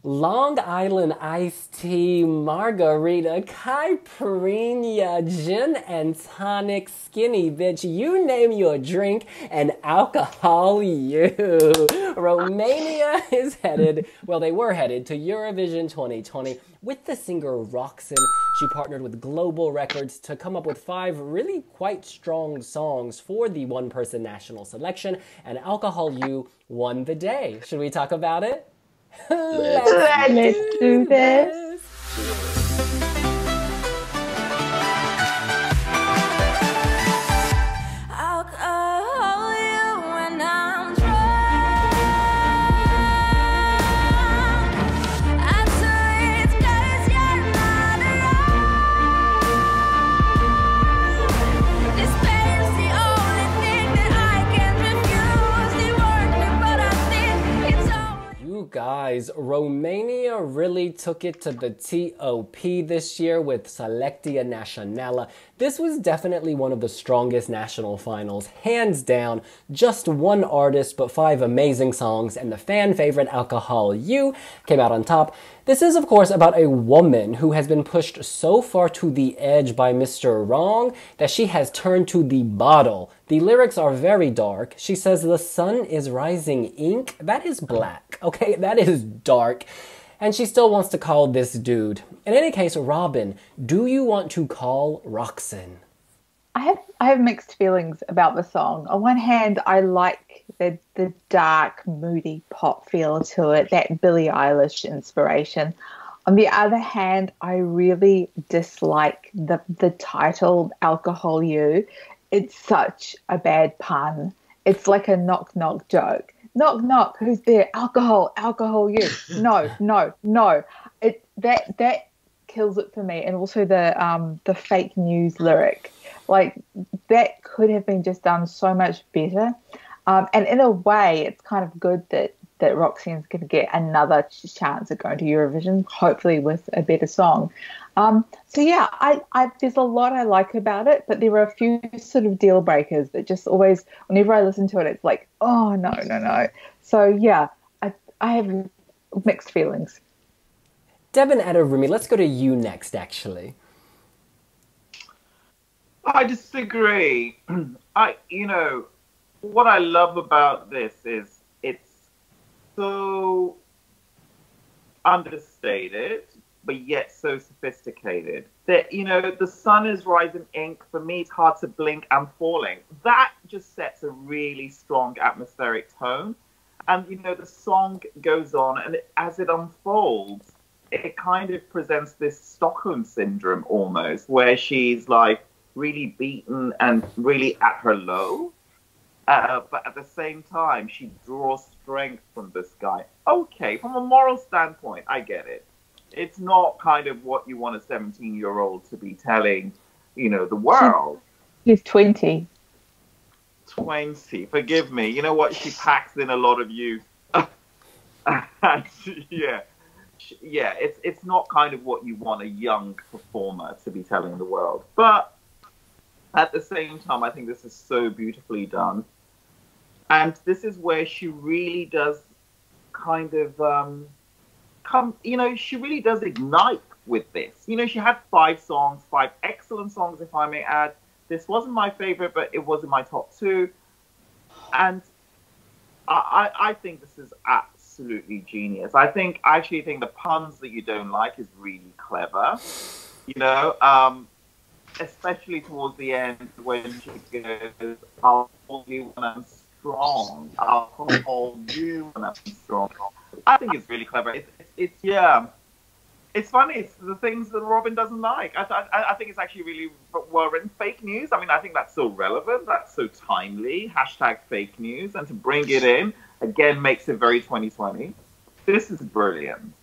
Long Island iced tea, margarita, caipirinha, gin and tonic, skinny bitch, you name your drink, and alcohol you. Romania is headed, well, they were headed to Eurovision 2020 with the singer Roxen. She partnered with Global Records to come up with 5 really quite strong songs for the one-person national selection, and Alcohol You won the day. Should we talk about it? Let's do this. Guys, Romania really took it to the top this year with Selecția Națională. This was definitely one of the strongest national finals, hands down. Just one artist, but 5 amazing songs, and the fan favorite Alcohol You came out on top. This is, of course, about a woman who has been pushed so far to the edge by Mr. Wrong that she has turned to the bottle. The lyrics are very dark. She says, "The sun is rising ink." That is black, okay? That is dark. And she still wants to call this dude. In any case, Robin, do you want to call Roxen? I have mixed feelings about the song. On one hand, I like the dark, moody pop feel to it, that Billie Eilish inspiration. On the other hand, I really dislike the title, Alcohol You. It's such a bad pun. It's like a knock-knock joke. Knock, knock, who's there? Alcohol, alcohol you. No, no, no. That kills it for me. And also the fake news lyric. Like, that could have been just done so much better. And in a way, it's kind of good that Roxanne's going to get another chance at going to Eurovision, hopefully with a better song. So yeah, there's a lot I like about it, but there are a few sort of deal breakers that just always, whenever I listen to it, it's like, oh, no, no, no. So yeah, I have mixed feelings. Deb and Rumi, let's go to you next, actually. I disagree. What I love about this is it's so understated, but yet so sophisticated. That, the sun is rising ink. For me, it's hard to blink. I'm falling. That just sets a really strong atmospheric tone. And, the song goes on, and as it unfolds, it kind of presents this Stockholm syndrome almost, where she's like really beaten and really at her low. But at the same time, she draws strength from this guy. Okay, from a moral standpoint, I get it. It's not kind of what you want a 17-year-old to be telling, the world. She's 20. 20. Forgive me. You know what? She packs in a lot of youth. Yeah, it's not kind of what you want a young performer to be telling the world. But at the same time, I think this is so beautifully done. And this is where she really does kind of she really does ignite with this. She had 5 songs, 5 excellent songs, if I may add. This wasn't my favorite, but it was in my top 2. And I think this is absolutely genius. I actually think the puns that you don't like is really clever. Especially towards the end when she goes, "I'll hold you when I'm strong. I'll hold you when I'm strong." I think it's really clever. It's funny. It's the things that Robin doesn't like. I think it's actually really well written. Fake news. I mean, I think that's so relevant. That's so timely. #fake news. And to bring it in, again, makes it very 2020. This is brilliant.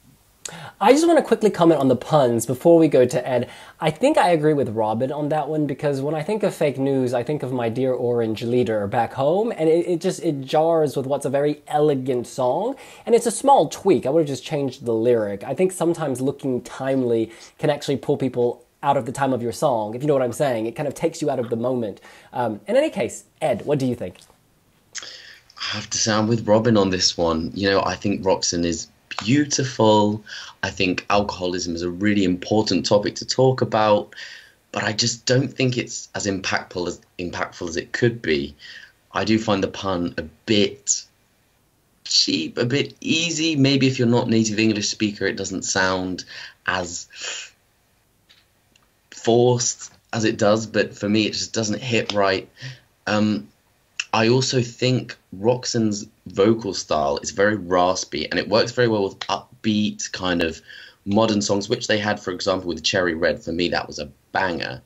I just want to quickly comment on the puns before we go to Ed. I think I agree with Robin on that one, because when I think of fake news, I think of My Dear Orange Leader back home, and it jars with what's a very elegant song, and it's a small tweak. I would have just changed the lyric. I think sometimes looking timely can actually pull people out of the time of your song, if you know what I'm saying. It kind of takes you out of the moment. In any case, Ed, what do you think? I have to say I'm with Robin on this one. I think Roxen is beautiful. I think alcoholism is a really important topic to talk about, but I just don't think it's as impactful as it could be. I do find the pun a bit cheap, a bit easy. Maybe if you're not a native English speaker, it doesn't sound as forced as it does, but for me, it just doesn't hit right. I also think Roxen's vocal style is very raspy, and it works very well with upbeat kind of modern songs, which they had, for example, with Cherry Red. For me, that was a banger.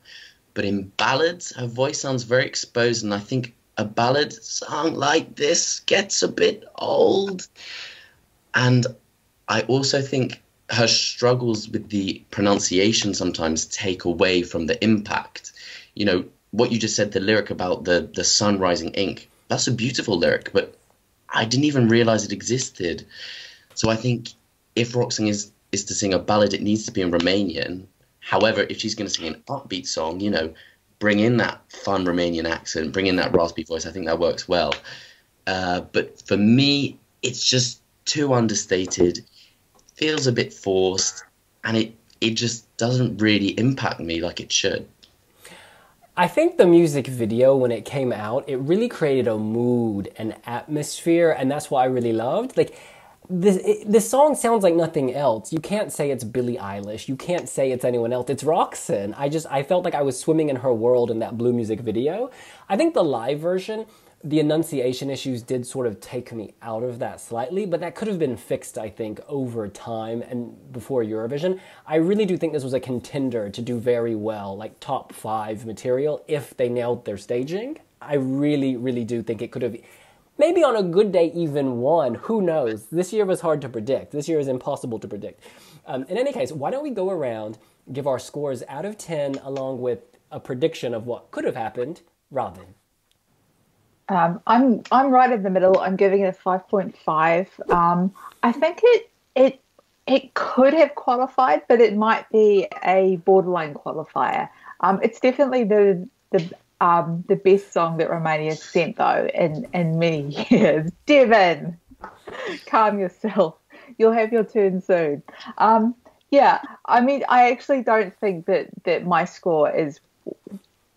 But in ballads, her voice sounds very exposed, and I think a ballad song like this gets a bit old. And I also think her struggles with the pronunciation sometimes take away from the impact. You know, what you just said, the lyric about the sun rising ink, that's a beautiful lyric, but I didn't even realize it existed. So I think if Roxen is to sing a ballad, it needs to be in Romanian. However, if she's going to sing an upbeat song, you know, bring in that fun Romanian accent, bring in that raspy voice. I think that works well. But for me, it's just too understated, feels a bit forced, and it just doesn't really impact me like it should. I think the music video, when it came out, it really created a mood and atmosphere, and that's what I really loved. Like, this song sounds like nothing else. You can't say it's Billie Eilish. You can't say it's anyone else. It's Roxen. I felt like I was swimming in her world in that blue music video. I think the live version, the enunciation issues did sort of take me out of that slightly, but that could have been fixed, I think, over time and before Eurovision. I really do think this was a contender to do very well, like top 5 material, if they nailed their staging. I really, really do think it could have, maybe on a good day, even won. Who knows? This year was hard to predict. This year is impossible to predict. In any case, why don't we go around, give our scores out of 10, along with a prediction of what could have happened. Robin. I'm right in the middle. I'm giving it a 5.5. I think it could have qualified, but it might be a borderline qualifier. It's definitely the best song that Romania sent, though, in many years. Devin, calm yourself. You'll have your turn soon. Yeah, I mean, I actually don't think that my score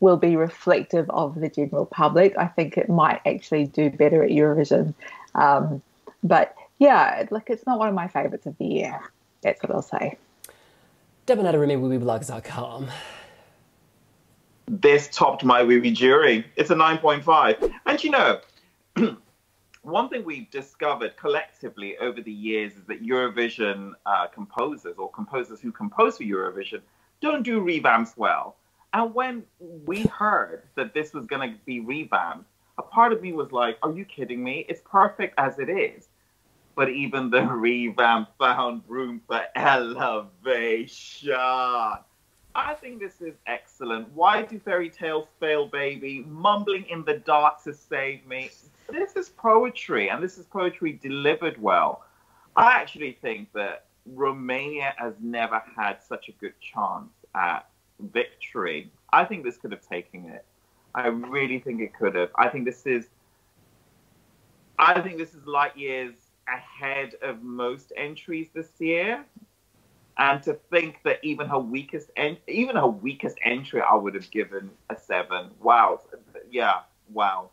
will be reflective of the general public. I think it might actually do better at Eurovision. But yeah, like, it's not one of my favourites of the year. That's what I'll say. Wiwibloggs.com. This topped my Wiwi jury. It's a 9.5. And you know, one thing we've discovered collectively over the years is that Eurovision composers, or composers who compose for Eurovision, don't do revamps well. And when we heard that this was going to be revamped, a part of me was like, are you kidding me? It's perfect as it is. But even the revamp found room for elevation. I think this is excellent. Why do fairy tales fail, baby? Mumbling in the dark to save me. This is poetry, and this is poetry delivered well. I actually think that Romania has never had such a good chance at victory. I think this could have taken it. I really think it could have. I think this is light years ahead of most entries this year. And to think that even her weakest entry, I would have given a 7. Wow. Yeah. Wow.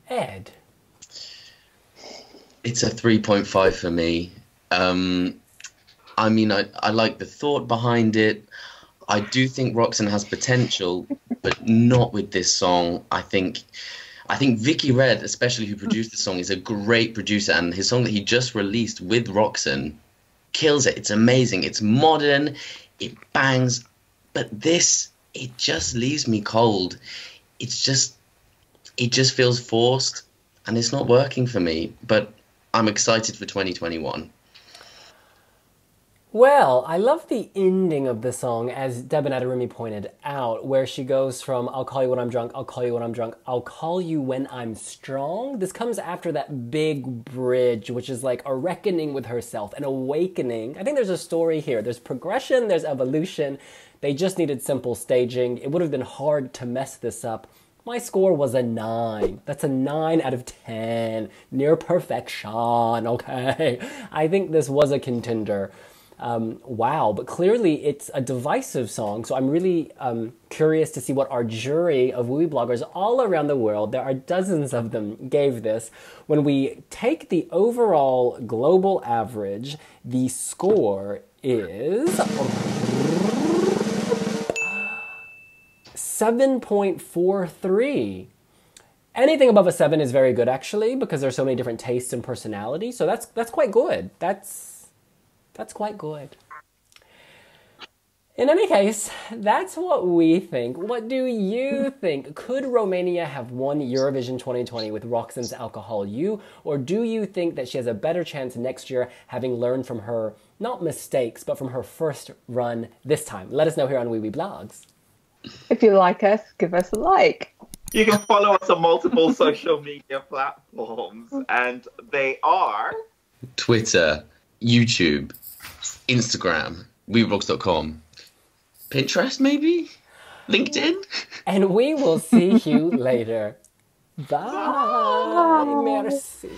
Ed. It's a 3.5 for me. I mean, I like the thought behind it. I do think Roxen has potential, but not with this song. I think Vicky Red, especially, who produced the song, is a great producer, and his song that he just released with Roxen kills it. It's amazing. It's modern. It bangs. But this, it just leaves me cold. It just feels forced, and it's not working for me. But I'm excited for 2021. Well, I love the ending of the song, as Deb and Adarimi pointed out, where she goes from, I'll call you when I'm drunk, I'll call you when I'm drunk, I'll call you when I'm strong. This comes after that big bridge, which is like a reckoning with herself, an awakening. I think there's a story here. There's progression, there's evolution. They just needed simple staging. It would have been hard to mess this up My score was a 9. That's a 9 out of 10. Near perfection, okay? I think this was a contender. Wow, but clearly it's a divisive song, so I'm really curious to see what our jury of Wiwibloggs all around the world, there are dozens of them, gave this. When we take the overall global average, the score is 7.43. Anything above a 7 is very good, actually, because there's so many different tastes and personalities. So that's quite good. That's quite good. In any case, that's what we think. What do you think? Could Romania have won Eurovision 2020 with Roxen's Alcohol You? Or do you think that she has a better chance next year, having learned from her, not mistakes, but from her first run this time? Let us know here on Wiwibloggs. If you like us, give us a like. You can follow us on multiple social media platforms, and they are Twitter, YouTube, Instagram, Wiwibloggs.com, Pinterest maybe? LinkedIn? And we will see you later. Bye. Merci.